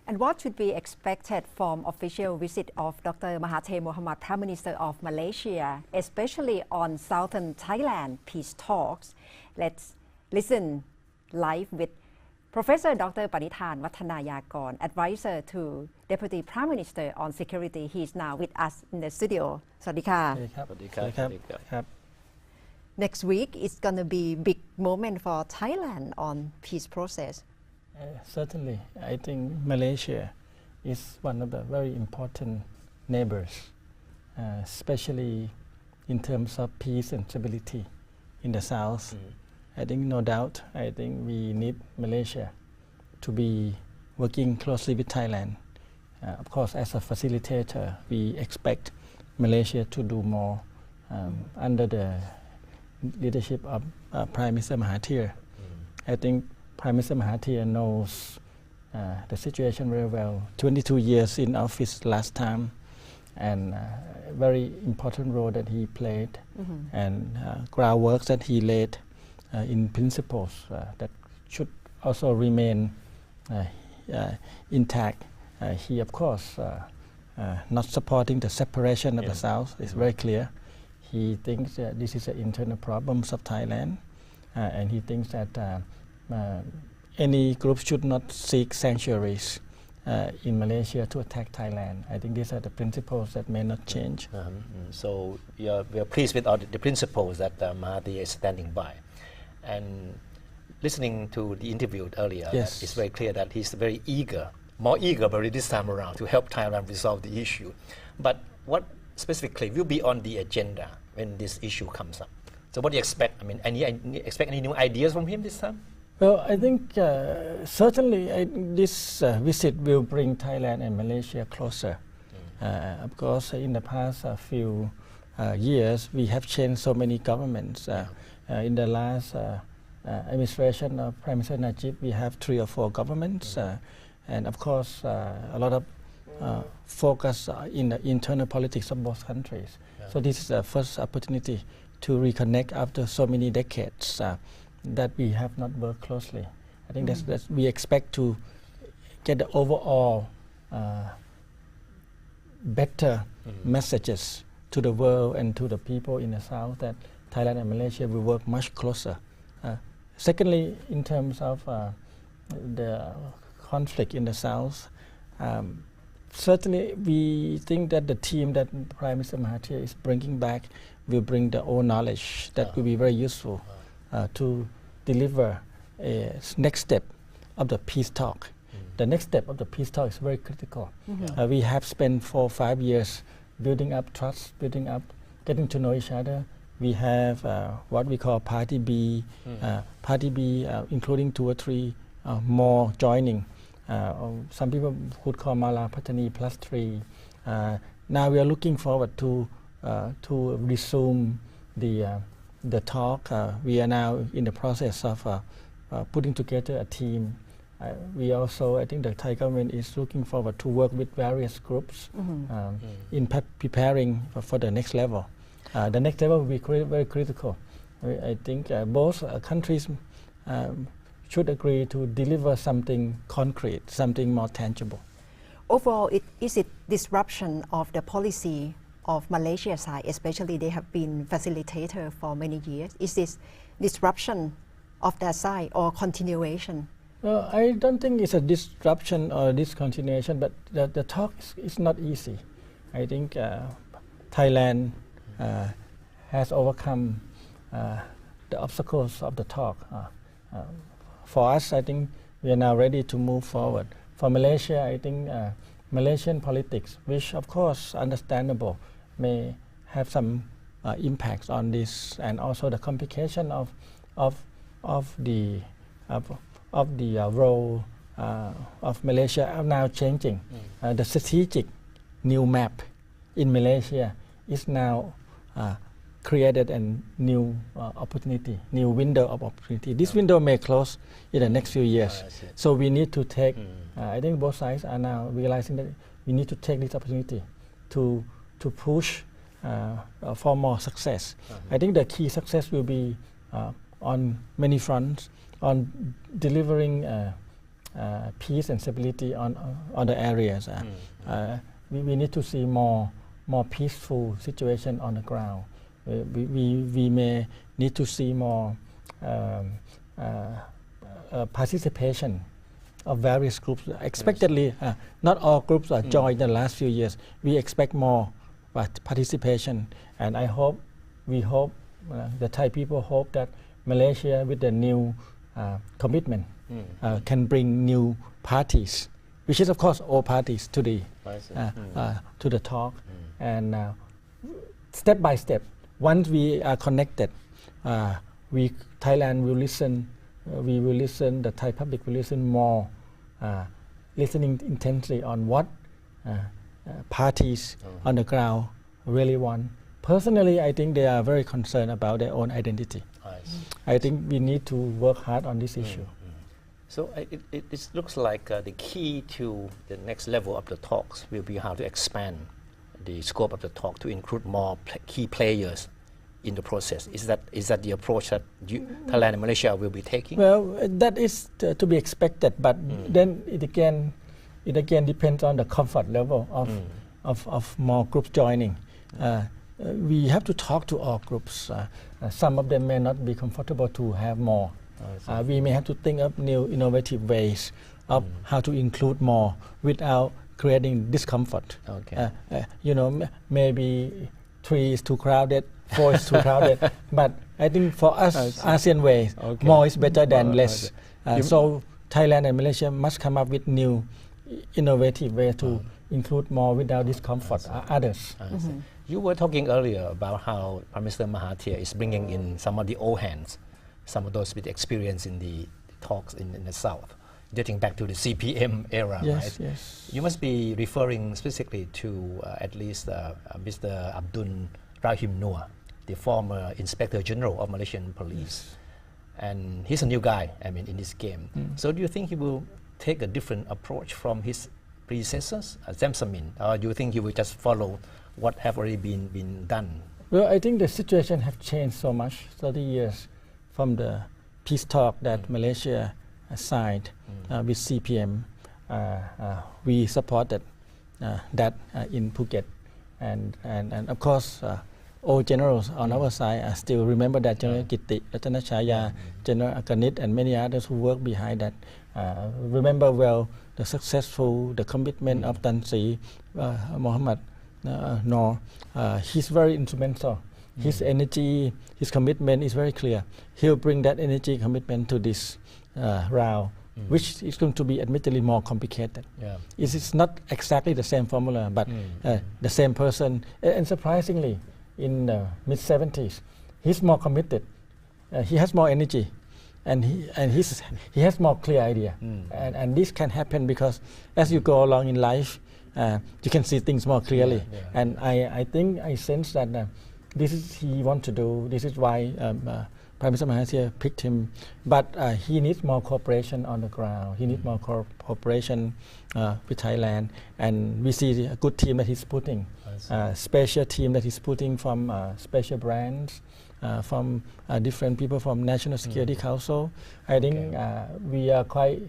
And what should be expected from official visit of Dr. Mahathir Mohamad, Prime Minister of Malaysia, especially on southern Thailand peace talks? Let's listen live with Professor Dr. Panitan Wattanayagorn, advisor to Deputy Prime Minister on Security. He is now with us in the studio. สวัสดีค่ะ Next week is going to be big moment for Thailand on peace process. Certainly, I think Malaysia is one of the very important neighbors, especially in terms of peace and stability in the south. I think no doubt, I think we need Malaysia to be working closely with Thailand. Of course, as a facilitator, we expect Malaysia to do more under the leadership of Prime Minister Mahathir. I think Prime Minister Mahathir knows the situation very well. 22 years in office last time, and very important role that he played, and groundwork that he laid in principles that should also remain intact. He, of course, not supporting the separation of the South. It's very clear. He thinks that this is the internal problems of Thailand, and he thinks that any group should not seek sanctuaries in Malaysia to attack Thailand. I think these are the principles that may not change. So we are pleased with all the principles that Mahathir is standing by. And listening to the interview earlier, it's very clear that he's very eager, more eager but this time around to help Thailand resolve the issue. But what specifically will be on the agenda when this issue comes up? So what do you expect? I mean, expect any new ideas from him this time? Well, I think certainly this visit will bring Thailand and Malaysia closer. Of course, in the past few years, we have changed so many governments. In the last administration of Prime Minister Najib, we have 3 or 4 governments, and of course, a lot of focus in the internal politics of both countries. So this is the first opportunity to reconnect after so many decades that we have not worked closely. I think that's we expect to get the overall better messages to the world and to the people in the South that Thailand and Malaysia will work much closer. Secondly, in terms of the conflict in the South, certainly we think that the team that Prime Minister Mahathir is bringing back will bring their own knowledge that will be very useful to deliver a next step of the peace talk. The next step of the peace talk is very critical. We have spent 4 or 5 years building up trust, getting to know each other. We have what we call Party B, including 2 or 3 more joining. Some people would call Mala Patani plus 3. Now we are looking forward to resume the talk. We are now in the process of putting together a team. We also, I think the Thai government is looking forward to work with various groups in preparing for the next level. The next level will be very critical. I think both countries should agree to deliver something concrete, something more tangible. Overall, is it disruption of the policy of Malaysia side, especially they have been facilitator for many years? Is this disruption of their side or continuation? Well, I don't think it's a disruption or discontinuation, but the talk is not easy. I think Thailand has overcome the obstacles of the talk. For us, I think we are now ready to move forward. For Malaysia, I think Malaysian politics, which of course understandable, may have some impacts on this, and also the complication of the role of Malaysia are now changing. The strategic new map in Malaysia is now created a new opportunity, new window of opportunity. This window may close in the next few years. So we need to take, I think both sides are now realizing that we need to take this opportunity to push for more success. I think the key success will be on many fronts, on delivering peace and stability on the areas. We need to see more peaceful situation on the ground. We may need to see more participation of various groups. Expectedly, not all groups are joined in the last few years. We expect more participation, and we hope, the Thai people hope that Malaysia, with the new commitment, can bring new parties, which is of course all parties to the talk, and step by step. Once we are connected, Thailand will listen. We will listen. The Thai public will listen more, listening intensely on what parties on the ground really want. Personally, I think they are very concerned about their own identity. I think we need to work hard on this issue. So it looks like the key to the next level of the talks will be how to expand the scope of the talk to include more key players in the process. Is that the approach that Thailand and Malaysia will be taking? Well, that is to be expected, but then it again depends on the comfort level of more groups joining. We have to talk to all groups. Some of them may not be comfortable to have more. We may have to think of new innovative ways of how to include more without creating discomfort. Maybe 3 is too crowded, 4 is too crowded, but I think for us, ASEAN way, more is better than less. So Thailand and Malaysia must come up with new innovative way to include more without discomfort others. You were talking earlier about how Prime Minister Mahathir is bringing in some of the old hands, some of those with experience in the talks in the South, dating back to the CPM era, right? Yes. You must be referring specifically to at least Mr. Abdul Rahim Noor, the former Inspector General of Malaysian Police. And he's a new guy, in this game. So do you think he will take a different approach from his predecessors, Zemsamin, or do you think he will just follow what have already been done? Well, I think the situation have changed so much, 30 years from the peace talk that Malaysia signed with CPM. We supported that in Phuket, and of course all generals on our side still remember that, General Kitti, Ratanachaya, General Akanit, and many others who worked behind that. Remember well the commitment of Tan Sri Mohammed Noor. He's very instrumental. His energy, his commitment is very clear. He'll bring that energy, commitment to this round, which is going to be admittedly more complicated. It's not exactly the same formula, but the same person. And surprisingly, in the mid-70s, he's more committed. He has more energy, and he has more clear idea. And this can happen because as you go along in life, you can see things more clearly. And I think I sense that this is he wants to do. This is why Prime Minister Mahathir picked him. But he needs more cooperation on the ground. He needs more cooperation with Thailand. And we see a good team that he's putting. Special team that he's putting from special brands, from different people from National Security Council. I think we are quite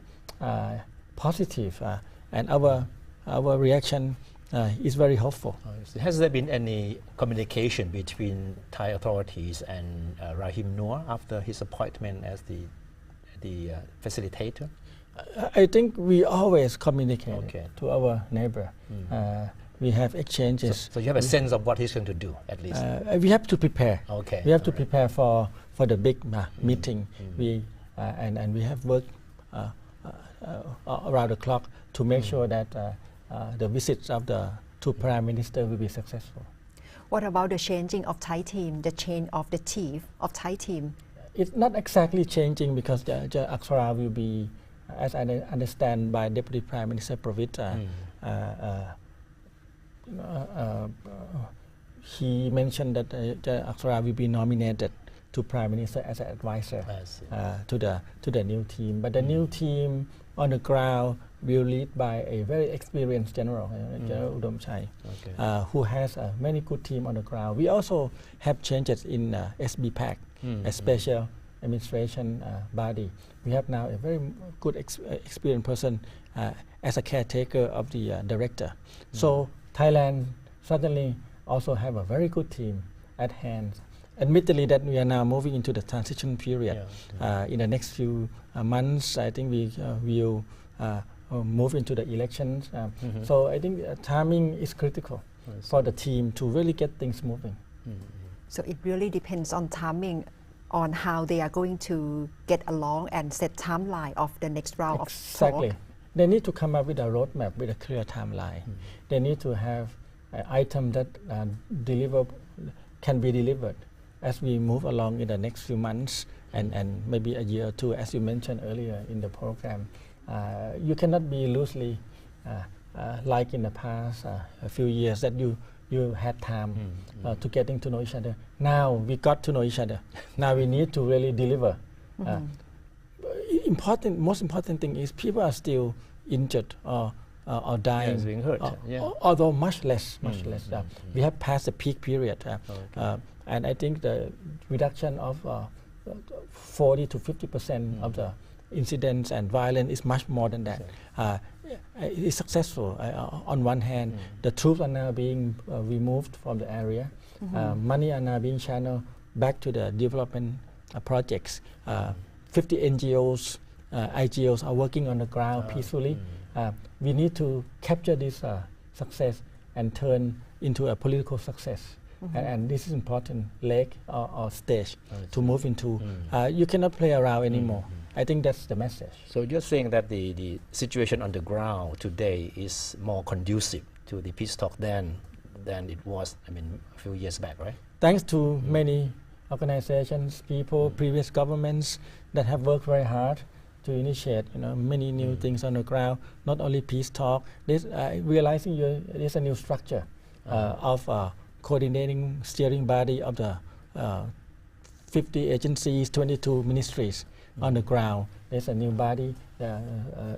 positive, and our reaction is very hopeful. Has there been any communication between Thai authorities and Rahim Noor after his appointment as the facilitator? I think we always communicate to our neighbor. We have exchanges. So you have a sense of what he's going to do, at least? We have to prepare. We have to prepare for the big meeting. And we have worked around the clock to make sure that the visits of the two prime ministers will be successful. What about the changing of Thai team, the change of the chief of Thai team? It's not exactly changing because the Aksara will be, as I understand by Deputy Prime Minister Pravit, he mentioned that Aksara will be nominated to Prime Minister as an advisor to the new team. But the new team on the ground will lead by a very experienced general, General Udom Chai, who has a many good team on the ground. We also have changes in SB PAC, a special administration body. We have now a very good experienced person as a caretaker of the director. So Thailand certainly also have a very good team at hand. Admittedly that we are now moving into the transition period. In the next few months, I think we will move into the elections. So I think timing is critical for the team to really get things moving. So it really depends on timing, on how they are going to get along and set timeline of the next round of talk. Exactly. They need to come up with a roadmap with a clear timeline. They need to have an item that can be delivered as we move along in the next few months and maybe a year or two, as you mentioned earlier in the program. You cannot be loosely like in the past a few years that you had time to getting to know each other. Now we got to know each other. Now we need to really deliver. Most important thing is people are still injured or dying. Being hurt. Although much less. We have passed the peak period. And I think the reduction of 40 to 50% of the incidents and violence is much more than that. It is successful. On one hand, the troops are now being removed from the area. Money are now being channeled back to the development projects. 50 NGOs, IGOs are working on the ground peacefully. We need to capture this success and turn into a political success. And this is important leg or stage to move into. You cannot play around anymore. I think that's the message. So you're saying that the situation on the ground today is more conducive to the peace talk than it was, a few years back, right? Thanks to many organizations, people, previous governments that have worked very hard to initiate, many new things on the ground. Not only peace talk. Realizing there's a new structure of coordinating steering body of the 50 agencies, 22 ministries on the ground. There's a new body. The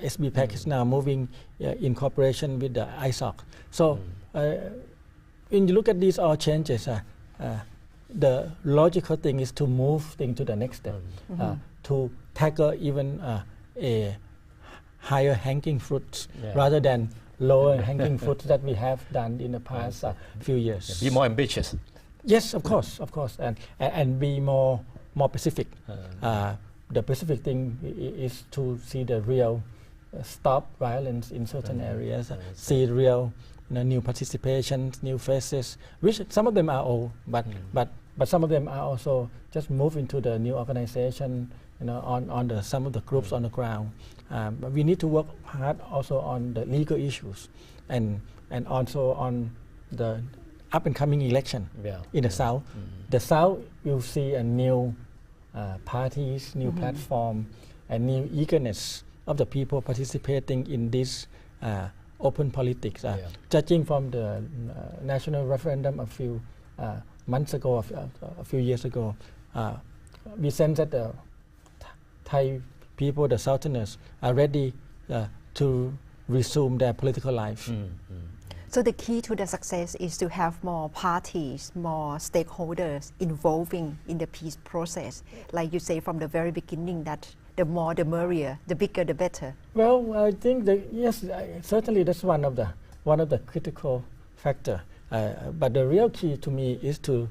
SBPAC is now moving in cooperation with the ISOC. So when you look at these all changes, the logical thing is to move things to the next step, to tackle even a higher hanging fruits rather than lower hanging fruits that we have done in the past few years. Be more ambitious. Yes, of course, and be more specific. The specific thing is to see the real stop violence in certain areas, see real new participations, new faces, which some of them are old, but some of them are also just move into the new organization, on some of the groups on the ground. But we need to work hard also on the legal issues and also on the up and coming election in the South. The South will see a new parties, new platform, and new eagerness of the people participating in this open politics. Judging from the national referendum a few months ago, a few years ago, we sense that the Thai people, the Southerners, are ready to resume their political life. So the key to the success is to have more parties, more stakeholders involving in the peace process. Like you say from the very beginning that the more the merrier, the bigger the better. Well, I think yes, certainly that's one of the critical factor. But the real key to me is to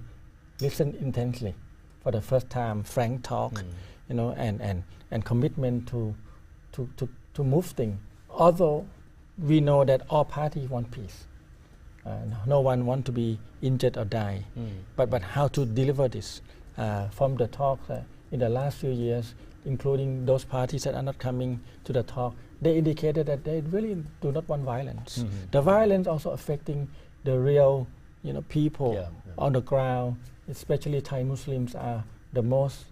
listen intensely for the first time, frank talk, and commitment to move things. Although we know that all parties want peace. No one wants to be injured or die. But how to deliver this? From the talk in the last few years, including those parties that are not coming to the talk, they indicated that they really do not want violence. The violence also affecting the real people on the ground, especially Thai Muslims are the most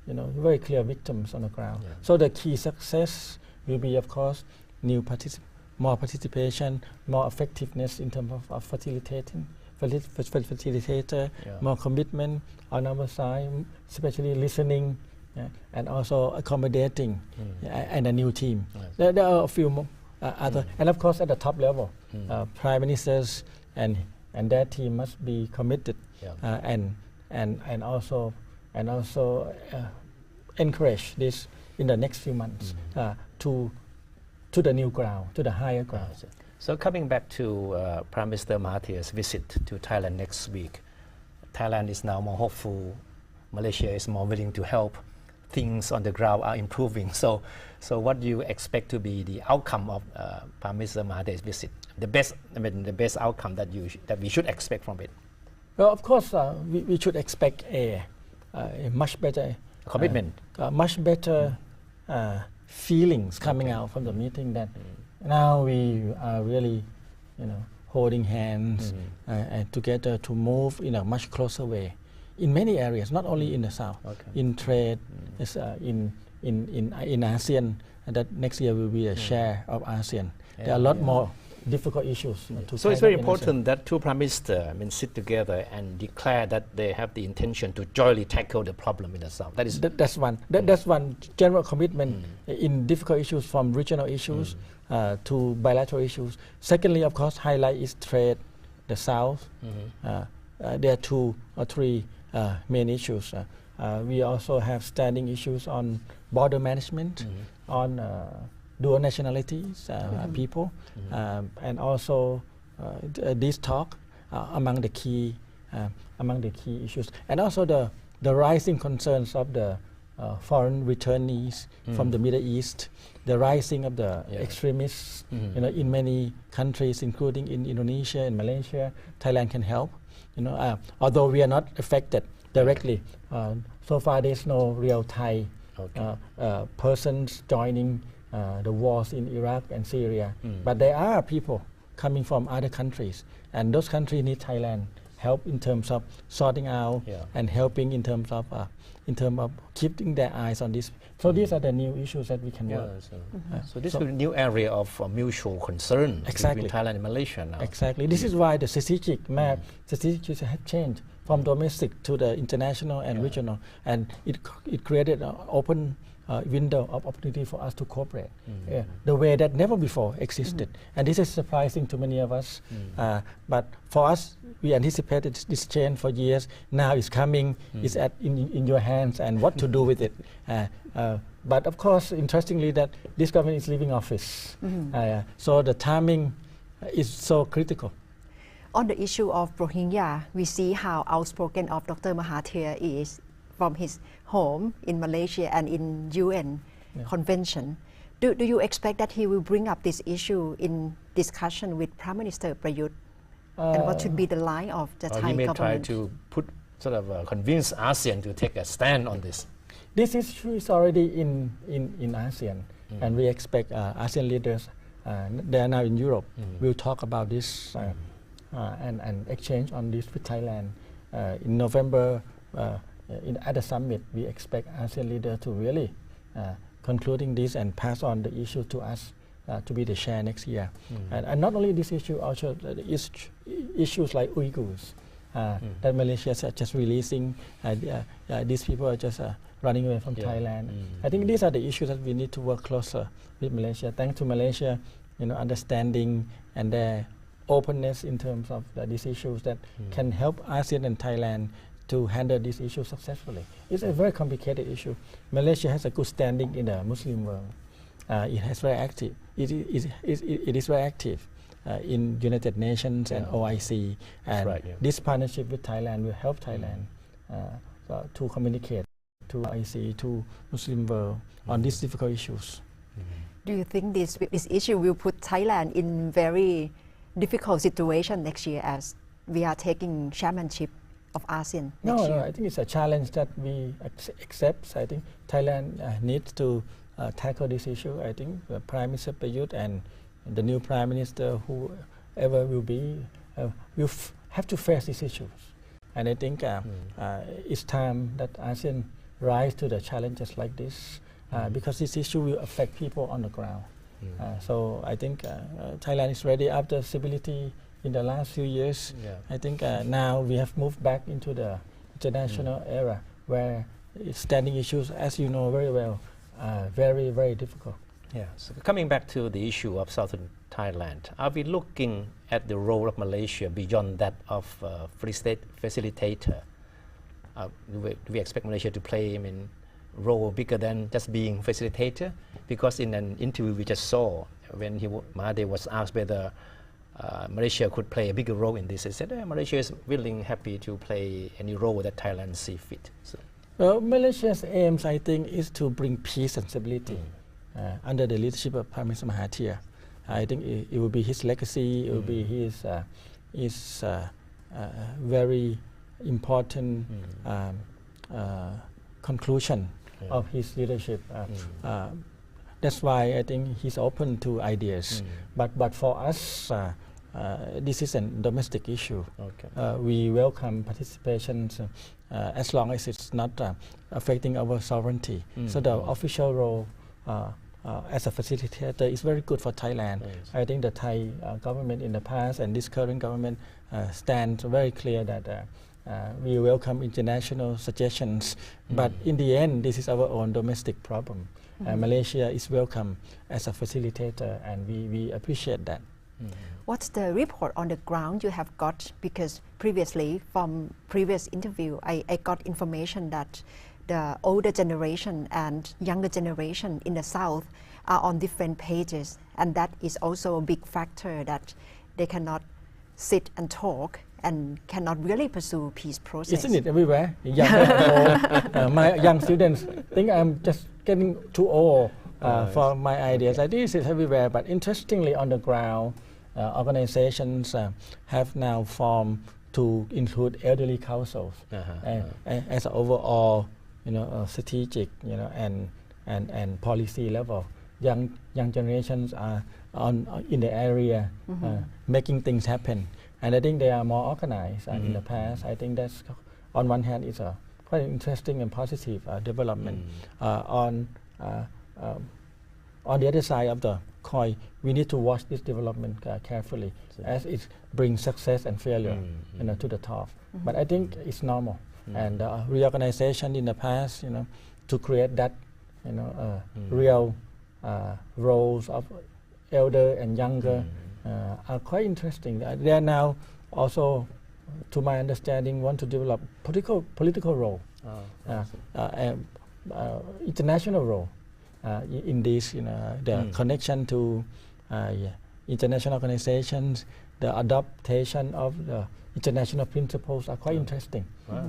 very clear victims on the ground. So the key success will be, of course, more participation, more effectiveness in terms of facilitator, more commitment on our side, especially listening and also accommodating and a new team. There are a few other, and of course at the top level, prime ministers and their team must be committed and also encourage this in the next few months to the new ground, to the higher ground. So coming back to Prime Minister Mahathir's visit to Thailand next week, Thailand is now more hopeful. Malaysia is more willing to help. Things on the ground are improving. So what do you expect to be the outcome of Prime Minister Mahathir's visit? The best outcome that we should expect from it. Well, of course, we should expect a much better commitment, much better feelings coming out from the meeting. That now we are really, holding hands together to move in a much closer way in many areas, not only in the south, in trade, in ASEAN. That next year will be a share of ASEAN. There are a lot more difficult issues. So it's very important that two prime ministers sit together and declare that they have the intention to jointly tackle the problem in the south. That's one. That's one general commitment in difficult issues, from regional issues to bilateral issues. Secondly, of course, highlight is trade, the south. There are 2 or 3 main issues. We also have standing issues on border management, on dual nationalities people, and also this talk among the key issues, and also the rising concerns of the foreign returnees from the Middle East, the rising of the extremists, in many countries, including in Indonesia and Malaysia. Thailand can help. Although we are not affected directly, so far there's no real Thai persons joining the wars in Iraq and Syria. But there are people coming from other countries, and those countries need Thailand help in terms of sorting out and helping in terms of keeping their eyes on this. So these are the new issues that we can work. So this is a new area of mutual concern between Thailand and Malaysia now. Exactly. This is why the strategic map, strategic have changed from domestic to the international and regional, and it created an open window of opportunity for us to cooperate the way that never before existed. And this is surprising to many of us. But for us, we anticipated this change for years. Now it's coming. It's in your hands, and what to do with it. But of course, interestingly, that this government is leaving office. So the timing is so critical. On the issue of Rohingya, we see how outspoken of Dr. Mahathir is from his home in Malaysia and in UN convention. Do you expect that he will bring up this issue in discussion with Prime Minister Prayut? And what should be the line of the Thai government? He may try to convince ASEAN to take a stand on this. This issue is already in ASEAN, and we expect ASEAN leaders, they are now in Europe, will talk about this and exchange on this with Thailand. In November, at the summit, we expect ASEAN leaders to really concluding this and pass on the issue to us to be the share next year. And not only this issue, also issues like Uyghurs that Malaysia is just releasing. These people are just running away from Thailand. I think these are the issues that we need to work closer with Malaysia. Thanks to Malaysia, understanding and their openness in terms of these issues that can help ASEAN and Thailand to handle this issue successfully. It's a very complicated issue. Malaysia has a good standing in the Muslim world. It has very active. It is very active in United Nations and OIC. And this partnership with Thailand will help Thailand to communicate to OIC, to Muslim world on these difficult issues. Do you think this issue will put Thailand in very difficult situation next year as we are taking chairmanship of ASEAN next year? No, I think it's a challenge that we accept. I think Thailand needs to tackle this issue. I think Prime Minister Prayut and the new Prime Minister, whoever will be, will have to face these issues. And I think it's time that ASEAN rise to the challenges like this because this issue will affect people on the ground. So I think Thailand is ready after stability in the last few years. I think now we have moved back into the international era where standing issues, as you know very well, are very, very difficult. So coming back to the issue of southern Thailand, are we looking at the role of Malaysia beyond that of Free State facilitator? Do we expect Malaysia to play role bigger than just being facilitator? Because in an interview we just saw, when Mahathir was asked whether Malaysia could play a bigger role in this, he said Malaysia is willing, happy to play any role that Thailand see fit. So. Well, Malaysia's aims, I think, is to bring peace and stability under the leadership of Prime Minister Mahathir. I think it will be his legacy, it will be his very important conclusion of his leadership. That's why I think he's open to ideas. But for us, this is a domestic issue. Okay. We welcome participation as long as it's not affecting our sovereignty. So the official role as a facilitator is very good for Thailand. Yes. I think the Thai government in the past and this current government stands very clear that we welcome international suggestions, but in the end this is our own domestic problem. Malaysia is welcome as a facilitator, and we appreciate that. What's the report on the ground you have got? Because previously, from previous interview, I got information that the older generation and younger generation in the South are on different pages, and that is also a big factor that they cannot sit and talk and cannot really pursue peace process. Isn't it everywhere? My young students think I'm just getting too old for my ideas. I think it's everywhere, but interestingly on the ground, organizations have now formed to include elderly councils as an overall, strategic, and policy level. Young generations are in the area making things happen, and I think they are more organized than in the past. I think that's, on one hand, it's a quite interesting and positive development. On the other side of the coin, we need to watch this development carefully, as it brings success and failure to the top. But I think it's normal, and reorganization in the past, to create that, real roles of elder and younger are quite interesting. They are now also, to my understanding, want to develop political role, international role in this, the connection to international organizations, the adaptation of the international principles are quite interesting.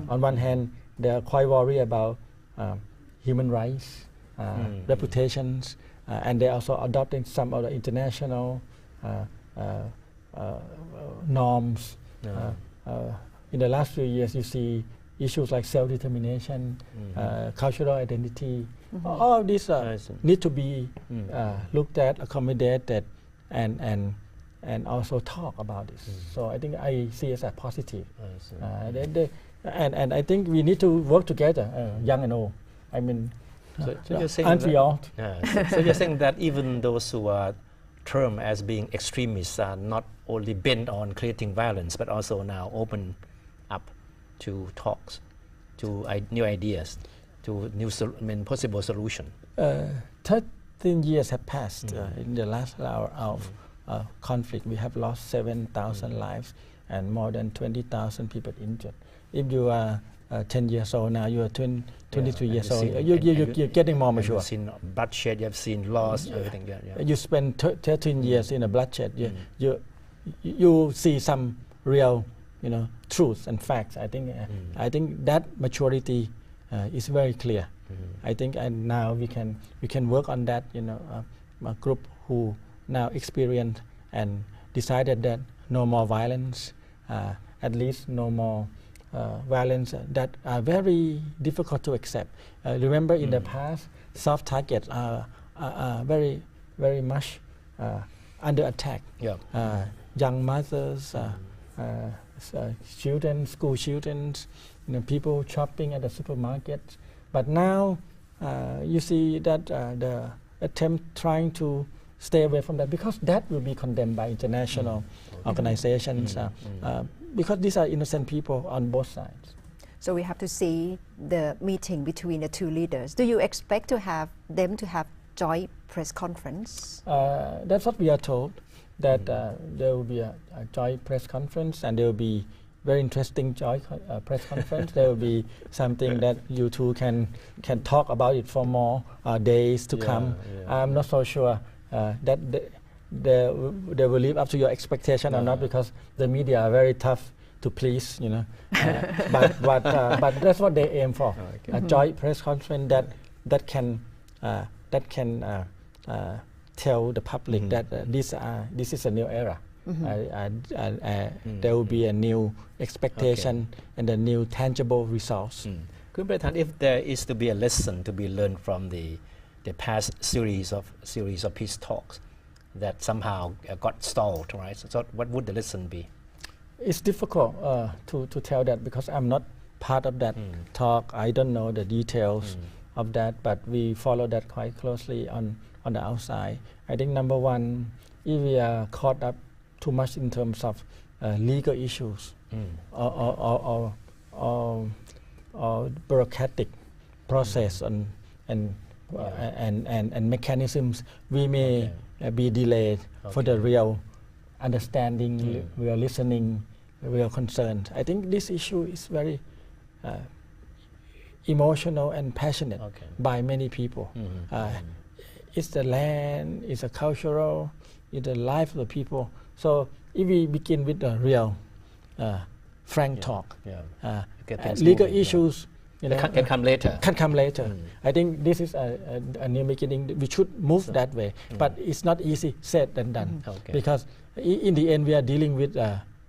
On one hand, they are quite worried about human rights, reputations, and they are also adopting some of the international norms. In the last few years, you see issues like self-determination, cultural identity. All of these need to be looked at, accommodated, and also talk about this. So I think I see it as a positive. And I think we need to work together, young and old. I mean, so you're saying aren't we all? So you're saying that even those who are termed as being extremists are not only bent on creating violence, but also now open up to talks, to new ideas, to new possible solution. 13 years have passed in the last hour of conflict. We have lost 7,000 lives and more than 20,000 people injured. If you are 10 years old now, you are 23 years old, you're getting more mature. You've seen bloodshed, you've seen loss, everything. You spend 13 years in a bloodshed. You see some real, truths and facts. I think that maturity is very clear. I think, and now we can work on that. A group who now experience and decided that no more violence, at least no more violence that are very difficult to accept. Remember, in the past, soft targets are very, very much under attack. Young mothers, children, school children, people shopping at the supermarket. But now you see that the attempt trying to stay away from that, because that will be condemned by international organizations, because these are innocent people on both sides. So we have to see the meeting between the two leaders. Do you expect to have them to have joint press conference? That's what we are told, that there will be a joint press conference, and there will be very interesting press conference. There will be something that you two can talk about it for more days to come. I'm not so sure that they will live up to your expectation or not, because the media are very tough to please, you know. But that's what they aim for. A joint press conference that can tell the public that this is a new era. There will be a new expectation and a new tangible results. Panitan, if there is to be a lesson to be learned from the past series of peace talks that somehow got stalled, right? So what would the lesson be? It's difficult to tell that, because I'm not part of that talk. I don't know the details of that, but we follow that quite closely on the outside. I think number one, if we are caught up too much in terms of legal issues or bureaucratic process and mechanisms, we may be delayed for the real understanding, real listening, real concern. I think this issue is very emotional and passionate by many people. It's the land, it's a cultural, it's the life of the people. So if we begin with the real, frank talk, legal issues, you know, can come later. Can come later. I think this is a new beginning. We should move that way, but it's not easy said than done, because in the end we are dealing with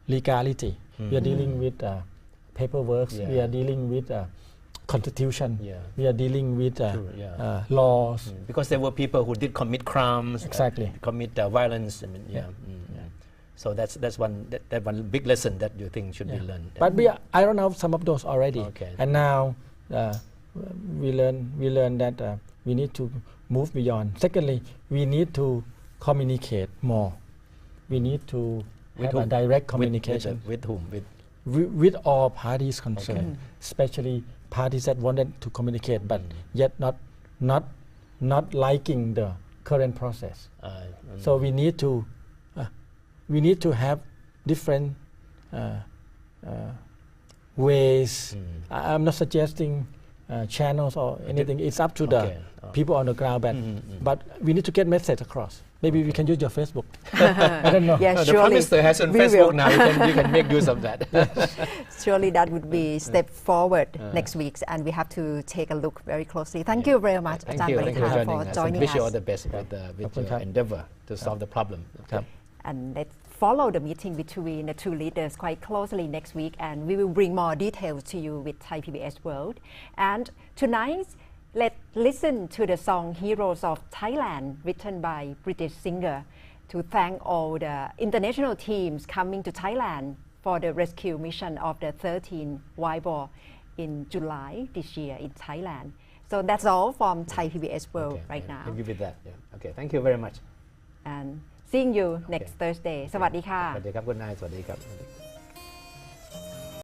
legality. We are dealing with paperwork. We are dealing with constitution. We are dealing with laws. Because there were people who did commit crimes, commit violence. I mean, So that's one big lesson that you think should be learned. But we iron out some of those already, and now we learn that we need to move beyond. Secondly, we need to communicate more. We need to have a direct communication. With whom? With all parties concerned, especially parties that wanted to communicate but yet not liking the current process. So we need to have different ways. I'm not suggesting channels or anything. It's up to the people on the ground, but we need to get message across. Maybe we can use your Facebook. I don't know. Yeah, the Prime Minister has on Facebook now. You can make use of that. Surely that would be step forward next week, and we have to take a look very closely. Thank you very much, Thank you for joining us. Wish you all the best with your endeavor to solve the problem. And let's follow the meeting between the two leaders quite closely next week, and we will bring more details to you with Thai PBS World. And tonight, let's listen to the song Heroes of Thailand, written by British singer, to thank all the international teams coming to Thailand for the rescue mission of the 13 wild boar in July this year in Thailand. So that's all from Thai PBS World right now. I'll give you that. Okay, thank you very much. And seeing you next Thursday สวัสดีค่ะ สวัสดีครับคุณนายสวัสดีครับ